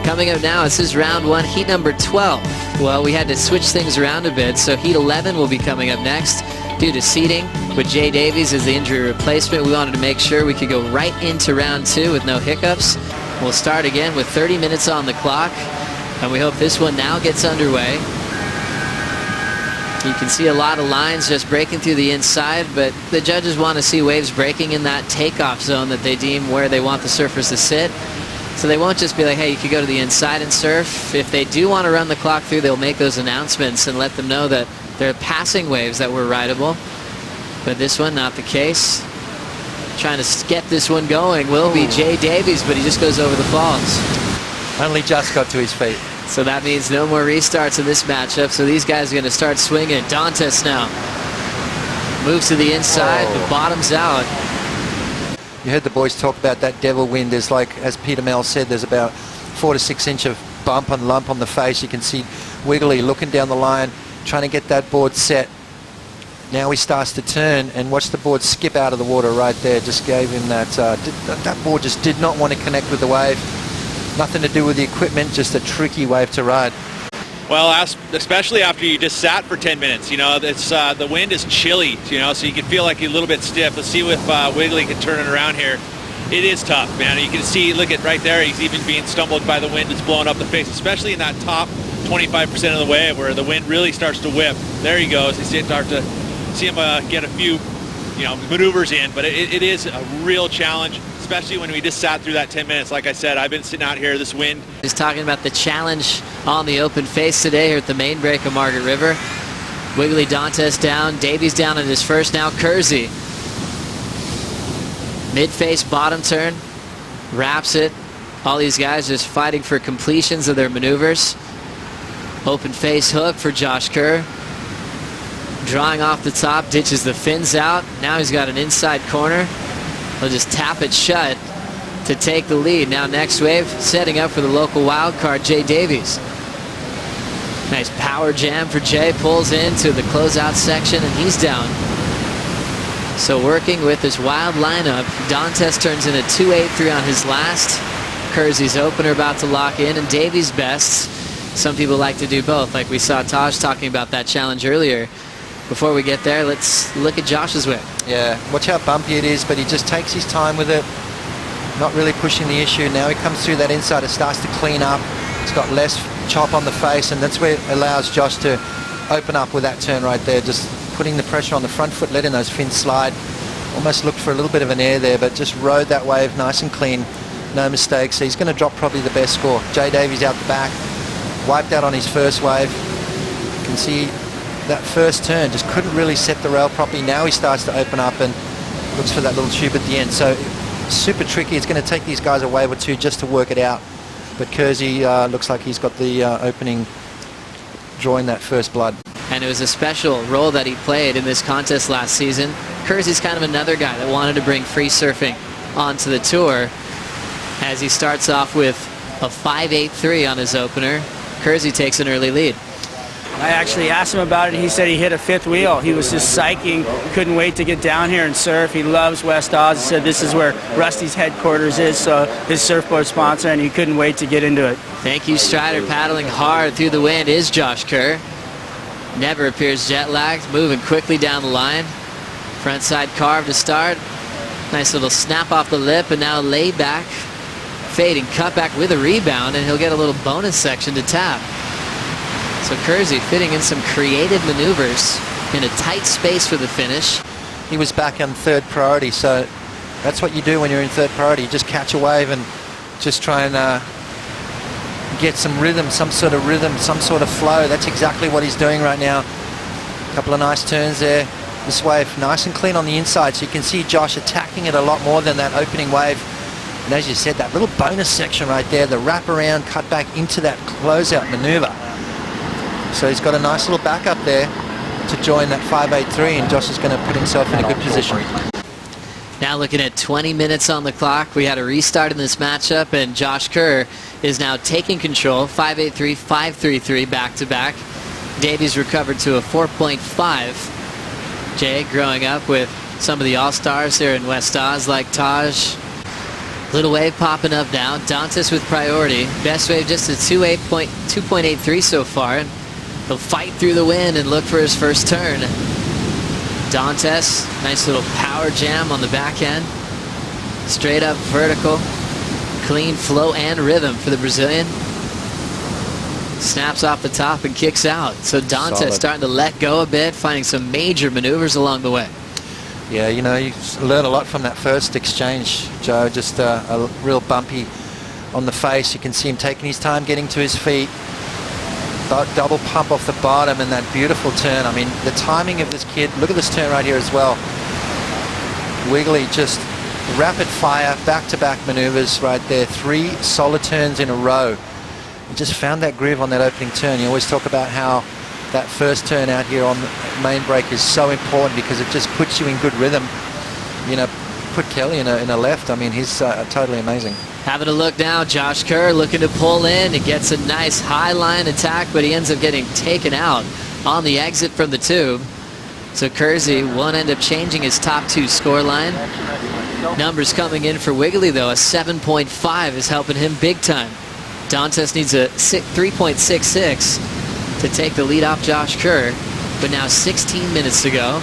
Coming up now, this is round 1, heat number 12. Well, we had to switch things around a bit, so heat 11 will be coming up next. Due to seeding, with Jay Davies as the injury replacement, we wanted to make sure we could go right into round 2 with no hiccups. We'll start again with 30 minutes on the clock, and we hope this one now gets underway. You can see a lot of lines just breaking through the inside, but the judges want to see waves breaking in that takeoff zone that they deem where they want the surfers to sit. So they won't just be like, hey, you could go to the inside and surf. If they do want to run the clock through, they'll make those announcements and let them know that they're passing waves that were rideable. But this one, not the case. Trying to get this one going will be Jay Davies, but he just goes over the falls. Only just got to his feet. So that means no more restarts in this matchup. So these guys are going to start swinging. Dantes now moves to the inside, but bottoms out. You heard the boys talk about that devil wind. There's, like, as Peter Mel said, there's about 4 to 6 inch of bump and lump on the face. You can see Wiggolly looking down the line, trying to get that board set. Now he starts to turn, and watch the board skip out of the water right there. Just gave him that, that board just did not want to connect with the wave. Nothing to do with the equipment, just a tricky wave to ride. Well, especially after you just sat for 10 minutes, you know, it's, the wind is chilly, you know, so you can feel like you're a little bit stiff. Let's see if Wiggolly can turn it around here. It is tough, man. You can see, look at right there, he's even being stumbled by the wind that's blowing up the face, especially in that top 25% of the wave where the wind really starts to whip. There he goes. You start to see him get a few, you know, maneuvers in, but it is a real challenge, especially when we just sat through that 10 minutes. Like I said, I've been sitting out here, this wind. He's talking about the challenge on the open face today here at the main break of Margaret River. Wiggolly Dantas down, Davies down in his first now, Kerr. Mid-face bottom turn, wraps it. All these guys just fighting for completions of their maneuvers. Open face hook for Josh Kerr. Drawing off the top, ditches the fins out. Now he's got an inside corner. He'll just tap it shut to take the lead. Now next wave, setting up for the local wild card, Jay Davies. Nice power jam for Jay, pulls into the closeout section, and he's down. So working with this wild lineup, Dantes turns in a 2.83 on his last. Kerr's opener about to lock in, and Davies' best. Some people like to do both, like we saw Taj talking about that challenge earlier. Before we get there, let's look at Josh's whip. Yeah, watch how bumpy it is, but he just takes his time with it. Not really pushing the issue. Now he comes through that inside, it starts to clean up. It's got less chop on the face, and that's where it allows Josh to open up with that turn right there. Just putting the pressure on the front foot, letting those fins slide. Almost looked for a little bit of an air there, but just rode that wave nice and clean. No mistakes. So he's going to drop probably the best score. Jay Davies out the back. Wiped out on his first wave. You can see that first turn just couldn't really set the rail properly. Now he starts to open up and looks for that little tube at the end. So super tricky. It's going to take these guys a wave or two just to work it out. But Kersey looks like he's got the opening, drawing that first blood. And it was a special role that he played in this contest last season. Kersey's kind of another guy that wanted to bring free surfing onto the tour, as he starts off with a 5.83 on his opener. Kersey takes an early lead. I actually asked him about it. He said he hit a fifth wheel. He was just psyching, couldn't wait to get down here and surf. He loves West Oz. He said this is where Rusty's headquarters is, so his surfboard sponsor, and he couldn't wait to get into it. Thank you, Strider. Paddling hard through the wind is Josh Kerr. Never appears jet lagged, moving quickly down the line. Front side carve to start. Nice little snap off the lip, and now lay back. Fading cut back with a rebound, and he'll get a little bonus section to tap. So Kersey fitting in some creative maneuvers in a tight space for the finish. He was back on third priority, so that's what you do when you're in third priority. You just catch a wave and just try and get some rhythm, some sort of flow. That's exactly what he's doing right now. A couple of nice turns there. This wave nice and clean on the inside, so you can see Josh attacking it a lot more than that opening wave. And as you said, that little bonus section right there, the wrap around, cut back into that closeout maneuver. So he's got a nice little backup there to join that 5.83, and Josh is going to put himself in a good position. Now looking at 20 minutes on the clock. We had a restart in this matchup, and Josh Kerr is now taking control. 5.83, 5.33 back-to-back. Davies recovered to a 4.5. Jay growing up with some of the all-stars here in West Oz like Taj. Little wave popping up now. Dantes with priority. Best wave just a 2.83 so far. And he'll fight through the wind and look for his first turn. Dantes, nice little power jam on the backhand. Straight up vertical. Clean flow and rhythm for the Brazilian. Snaps off the top and kicks out. So Dantes Solid. starting to let go a bit, finding some major maneuvers along the way. Yeah, you know, you learn a lot from that first exchange, Joe. Just a real bumpy on the face. You can see him taking his time getting to his feet. Double pump off the bottom and that beautiful turn. I mean, the timing of this kid, look at this turn right here as well. Wiggolly just rapid fire, back-to-back maneuvers right there. 3 solid turns in a row. He just found that groove on that opening turn. You always talk about how that first turn out here on the main break is so important because it just puts you in good rhythm. You know, put Kelly in a left. I mean, he's totally amazing. Having a look now, Josh Kerr looking to pull in. It gets a nice high line attack, but he ends up getting taken out on the exit from the tube. So Kersey won't end up changing his top 2 score line. Numbers coming in for Wiggolly, though. A 7.5 is helping him big time. Dantes needs a 3.66 to take the lead off Josh Kerr, but now 16 minutes to go.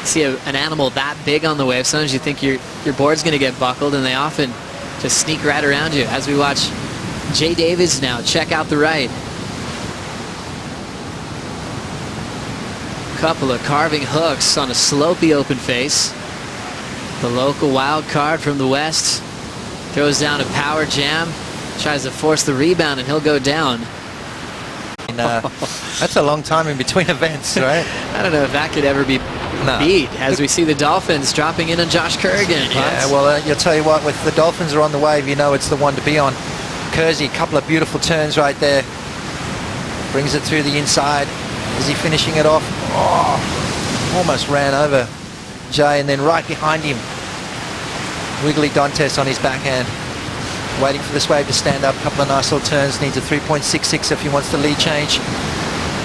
See an animal that big on the wave, sometimes you think your board's going to get buckled, and they often just sneak right around you. As we watch Jay Davies now check out the right. Couple of carving hooks on a slopey open face. The local wild card from the west throws down a power jam, tries to force the rebound, and he'll go down. And, that's a long time in between events, right? I don't know if that could ever be beat, as we see the Dolphins dropping in on Josh Kerr again. Yeah, well, you'll tell you what, with the Dolphins are on the wave, you know it's the one to be on. Kersey, a couple of beautiful turns right there. Brings it through the inside. Is he finishing it off? Oh, almost ran over Jay, and then right behind him, Wiggolly Dantas on his backhand. Waiting for this wave to stand up. A couple of nice little turns. Needs a 3.66 if he wants the lead change.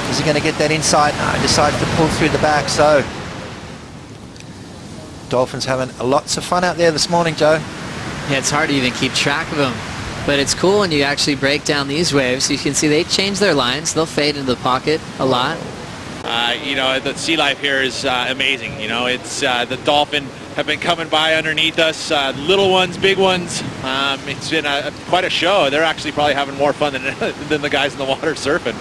Is he going to get that inside? No, he decides to pull through the back. So Dolphins having lots of fun out there this morning, Joe. Yeah, it's hard to even keep track of them. But it's cool when you actually break down these waves. You can see they change their lines. They'll fade into the pocket a lot. You know, the sea life here is amazing. You know, it's the dolphin have been coming by underneath us, little ones, big ones. It's been quite a show. They're actually probably having more fun than the guys in the water surfing.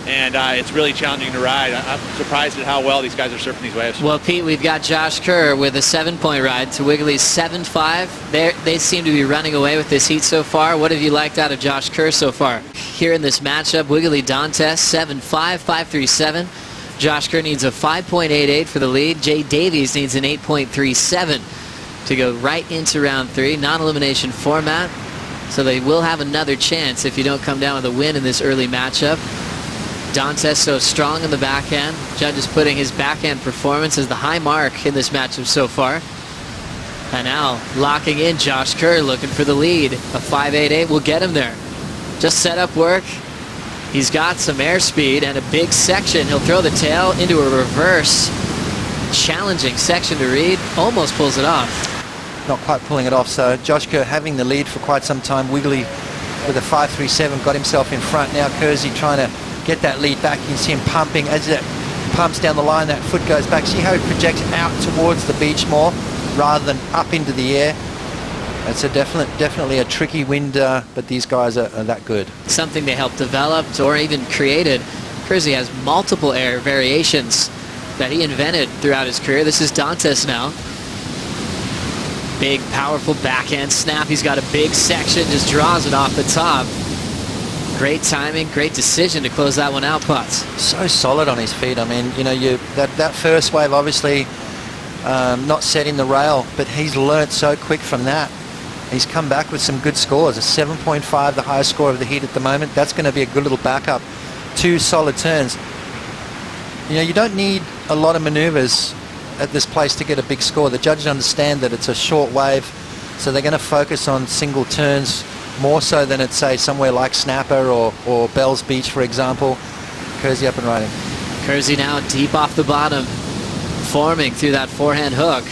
And it's really challenging to ride. I'm surprised at how well these guys are surfing these waves. Well, Pete, we've got Josh Kerr with a 7-point ride to Wiggolly's 7.5. They seem to be running away with this heat so far. What have you liked out of Josh Kerr so far? Here in this matchup, Wiggolly Dantas, 7.5, 5.37. Josh Kerr needs a 5.88 for the lead. Jay Davies needs an 8.37 to go right into round 3. Non-elimination format, so they will have another chance if you don't come down with a win in this early matchup. Dantes so strong in the backhand. Judges putting his backhand performance as the high mark in this matchup so far. And now locking in Josh Kerr, looking for the lead. A 5.88 will get him there. Just set up work. He's got some airspeed and a big section. He'll throw the tail into a reverse. Challenging section to read. Almost pulls it off. Not quite pulling it off. So Josh Kerr having the lead for quite some time. Wiggolly with a 5.37 got himself in front. Now Kersey trying to get that lead back. You can see him pumping. As it pumps down the line, that foot goes back. See how he projects out towards the beach more rather than up into the air. It's a definitely a tricky wind, but these guys are that good. Something they helped develop or even created. Kersey has multiple air variations that he invented throughout his career. This is Dantes now. Big, powerful backhand snap. He's got a big section, just draws it off the top. Great timing, great decision to close that one out, Potts. So solid on his feet. I mean, you know, that first wave obviously not setting the rail, but he's learnt so quick from that. He's come back with some good scores. A 7.5, the highest score of the heat at the moment. That's going to be a good little backup. 2 solid turns. You know, you don't need a lot of maneuvers at this place to get a big score. The judges understand that it's a short wave, so they're going to focus on single turns more so than at, say, somewhere like Snapper or Bell's Beach, for example. Kersey up and riding. Kersey now deep off the bottom, forming through that forehand hook.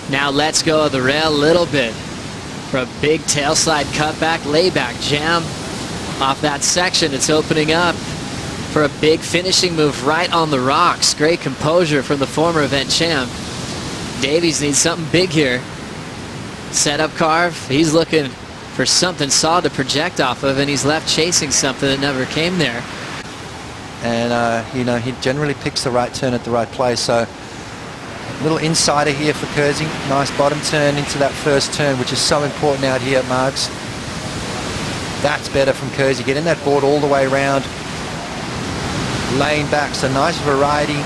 Now let's go of the rail a little bit. for a big tail slide cutback, layback jam off that section. It's opening up for a big finishing move right on the rocks. Great composure from the former event champ. Davies needs something big here. Setup carve. He's looking for something solid to project off of, and he's left chasing something that never came there. And, you know, he generally picks the right turn at the right place. So a little insider here for Kersey. Nice bottom turn into that first turn, which is so important out here at Margs. That's better from Kersey. Getting that board all the way around. Laying back. So nice variety.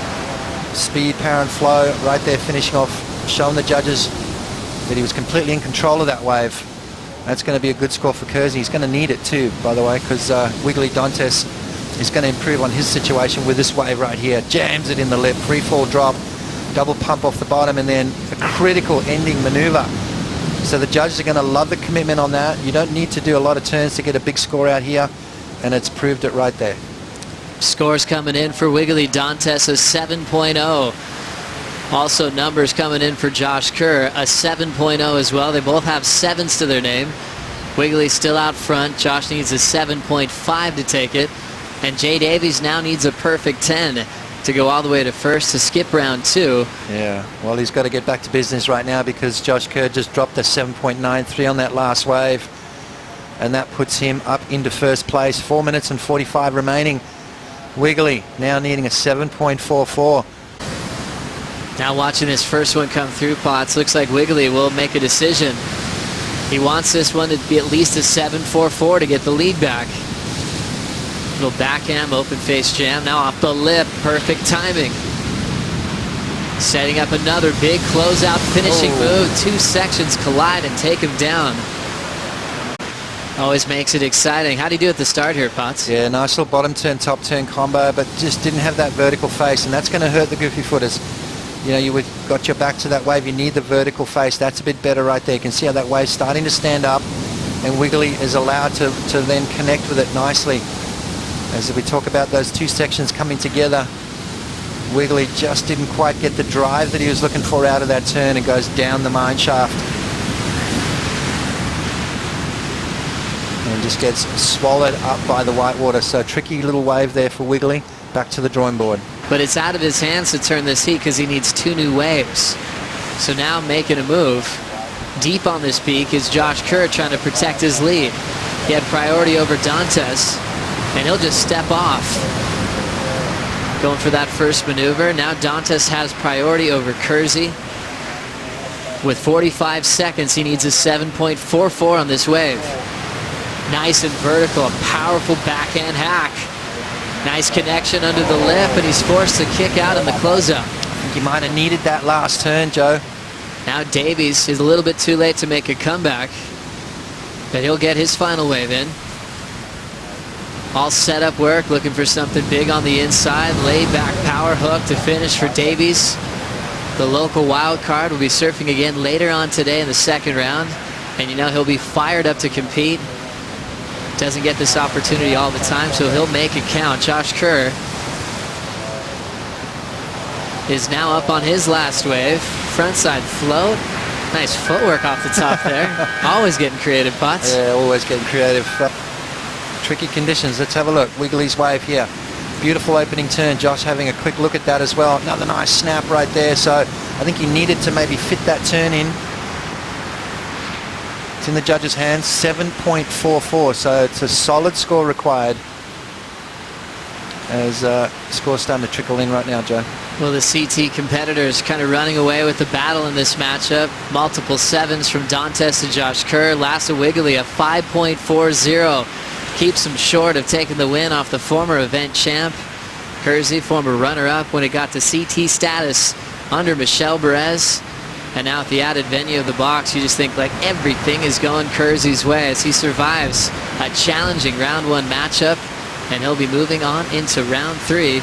Speed, power and flow. Right there finishing off. Showing the judges that he was completely in control of that wave. That's going to be a good score for Kersey. He's going to need it too, by the way, because Wiggolly Dantas is going to improve on his situation with this wave right here. Jams it in the lip, free fall drop, double pump off the bottom, and then a critical ending maneuver. So the judges are going to love the commitment on that. You don't need to do a lot of turns to get a big score out here, and it's proved it right there. Scores coming in for Wiggolly Dantas, a 7.0. Also numbers coming in for Josh Kerr, a 7.0 as well. They both have 7s to their name. Wiggolly still out front. Josh needs a 7.5 to take it. And Jay Davies now needs a perfect 10 to go all the way to first to skip round 2. Yeah, well, he's got to get back to business right now because Josh Kerr just dropped a 7.93 on that last wave. And that puts him up into first place. 4 minutes and 45 remaining. Wiggolly now needing a 7.44. Now watching this first one come through, Potts, looks like Wiggolly will make a decision. He wants this one to be at least a 7.44 to get the lead back. Little backhand, open face jam, now off the lip, perfect timing. Setting up another big closeout finishing move. 2 sections collide and take him down. Always makes it exciting. How do you do at the start here, Potts? Yeah, nice little bottom turn, top turn combo, but just didn't have that vertical face, and that's going to hurt the goofy footers. You know, you got your back to that wave, you need the vertical face. That's a bit better right there. You can see how that wave's starting to stand up, and Wiggolly is allowed to then connect with it nicely. As we talk about those 2 sections coming together, Wiggolly just didn't quite get the drive that he was looking for out of that turn and goes down the mine shaft. And just gets swallowed up by the whitewater. So tricky little wave there for Wiggolly. Back to the drawing board. But it's out of his hands to turn this heat because he needs 2 new waves. So now making a move deep on this peak is Josh Kerr trying to protect his lead. He had priority over Dantes, and he'll just step off. Going for that first maneuver. Now Dantes has priority over Kersey. With 45 seconds, he needs a 7.44 on this wave. Nice and vertical, a powerful backhand hack. Nice connection under the lip, and he's forced to kick out in the closeout. I think he might have needed that last turn, Joe. Now Davies is a little bit too late to make a comeback, but he'll get his final wave in. All set up work, looking for something big on the inside. Laid back power hook to finish for Davies. The local wild card will be surfing again later on today in the second round, and you know he'll be fired up to compete. Doesn't get this opportunity all the time, so he'll make it count. Josh Kerr is now up on his last wave. Frontside float. Nice footwork off the top there. Always getting creative, Potts. Yeah, always getting creative. Tricky conditions. Let's have a look. Wiggolly's wave here. Beautiful opening turn. Josh having a quick look at that as well. Another nice snap right there. So I think he needed to maybe fit that turn in. It's in the judge's hands, 7.44, so it's a solid score required as score's starting to trickle in right now, Joe. Well, the CT competitors kind of running away with the battle in this matchup. Multiple 7s from Dantes to Josh Kerr. Last of Wiggolly, a 5.40. Keeps him short of taking the win off the former event champ. Kersey, former runner-up when it got to CT status under Michelle Perez. And now at the added venue of the box, you just think like everything is going Kersey's way as he survives a challenging round 1 matchup, and he'll be moving on into round 3